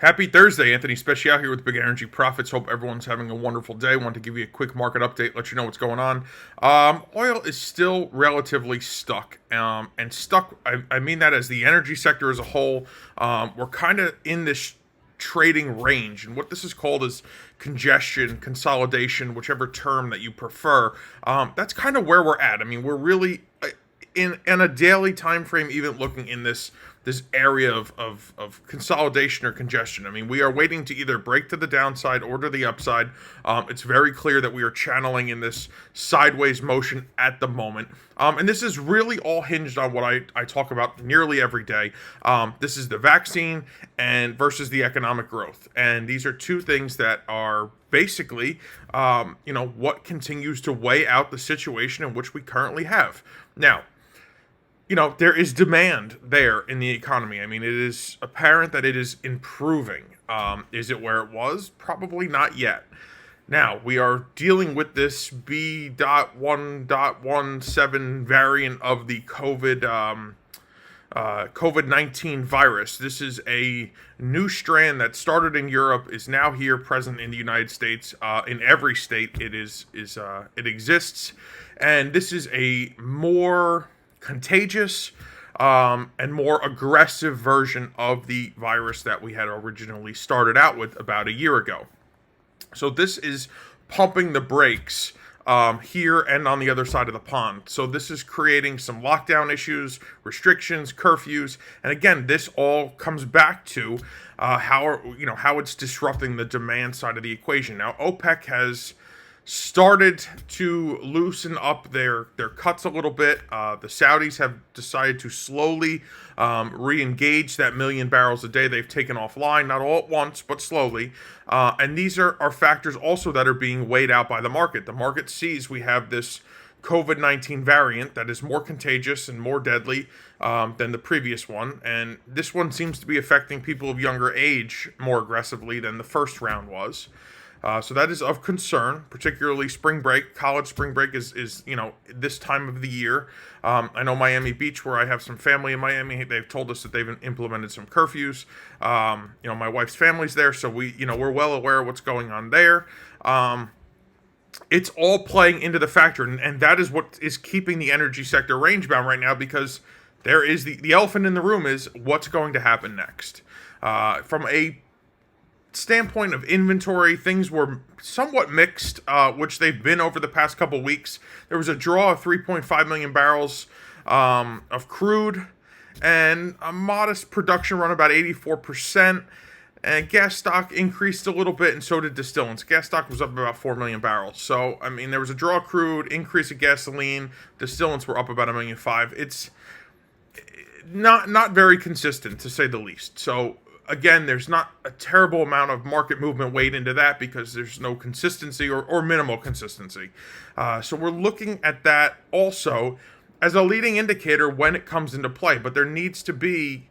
Happy Thursday, Anthony Special here with Big Energy Profits. Hope everyone's having a wonderful day. Want to give you a quick market update, let you know what's going on. Oil is still relatively stuck, and stuck. I mean that as the energy sector as a whole. We're kind of in this trading range, and what this is called is congestion, consolidation, whichever term that you prefer. That's kind of where we're at. I mean, we're really in a daily time frame, even looking in this area of consolidation or congestion. I mean, we are waiting to either break to the downside or to the upside. It's very clear that we are channeling in this sideways motion at the moment. And this is really all hinged on what I talk about nearly every day. This is the vaccine and versus the economic growth. And these are two things that are basically, what continues to weigh out the situation in which we currently have. Now, there is demand there in the economy. I mean, it is apparent that it is improving. Is it where it was? Probably not yet. Now, we are dealing with this B.1.17 variant of the COVID-19 virus. This is a new strand that started in Europe, is now here, present in the United States. In every state, it exists, and this is a more contagious and more aggressive version of the virus that we had originally started out with about a year ago. So this is pumping the brakes here and on the other side of the pond. So this is creating some lockdown issues, restrictions, curfews, and again, this all comes back to how it's disrupting the demand side of the equation. Now, OPEC has started to loosen up their cuts a little bit. The Saudis have decided to slowly re-engage that 1 million barrels a day they've taken offline, not all at once, but slowly. And these are factors also that are being weighed out by the market. The market sees we have this COVID-19 variant that is more contagious and more deadly than the previous one. And this one seems to be affecting people of younger age more aggressively than the first round was. So that is of concern, particularly spring break. College spring break is this time of the year. I know Miami Beach, where I have some family in Miami, they've told us that they've implemented some curfews. My wife's family's there, so we're well aware of what's going on there. It's all playing into the factor, and that is what is keeping the energy sector range bound right now, because there is the elephant in the room is what's going to happen next. From a standpoint of inventory, things were somewhat mixed, which they've been over the past couple weeks. There was a draw of 3.5 million barrels of crude and a modest production run, about 84%. And gas stock increased a little bit, and so did distillants. Gas stock was up about 4 million barrels. So, I mean, there was a draw of crude, increase of gasoline. Distillants were up about 1.5 million. It's not very consistent, to say the least. So, again, there's not a terrible amount of market movement weighed into that because there's no consistency or minimal consistency. So we're looking at that also as a leading indicator when it comes into play. But there needs to be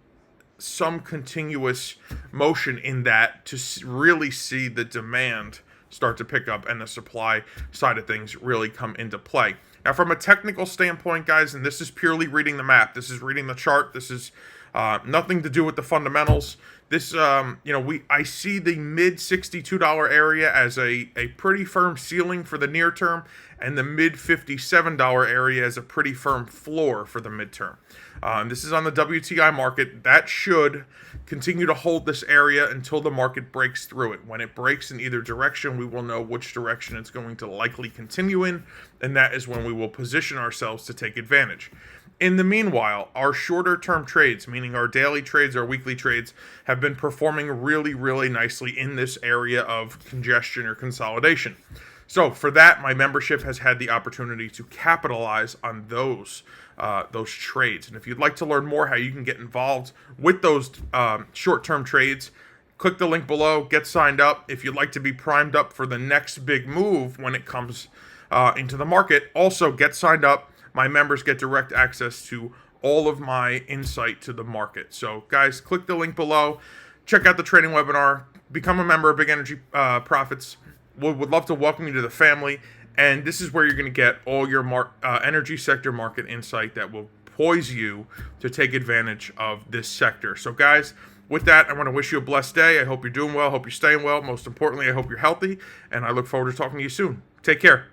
some continuous motion in that to really see the demand start to pick up and the supply side of things really come into play. Now, from a technical standpoint, guys, and this is purely reading the map, this is reading the chart, this is nothing to do with the fundamentals. This, I see the mid $62 area as a pretty firm ceiling for the near term, and the mid $57 area as a pretty firm floor for the midterm. This is on the WTI market. That should continue to hold this area until the market breaks through it. When it breaks in either direction, we will know which direction it's going to likely continue in, and that is when we will position ourselves to take advantage. In the meanwhile, our shorter term trades, meaning our daily trades, our weekly trades, have been performing really, really nicely in this area of congestion or consolidation. So for that, my membership has had the opportunity to capitalize on those trades. And if you'd like to learn more how you can get involved with those short-term trades, click the link below, get signed up. If you'd like to be primed up for the next big move when it comes into the market, also get signed up. My members get direct access to all of my insight to the market. So, guys, click the link below. Check out the trading webinar. Become a member of Big Energy Profits. We would love to welcome you to the family. And this is where you're going to get all your energy sector market insight that will poise you to take advantage of this sector. So, guys, with that, I want to wish you a blessed day. I hope you're doing well. I hope you're staying well. Most importantly, I hope you're healthy. And I look forward to talking to you soon. Take care.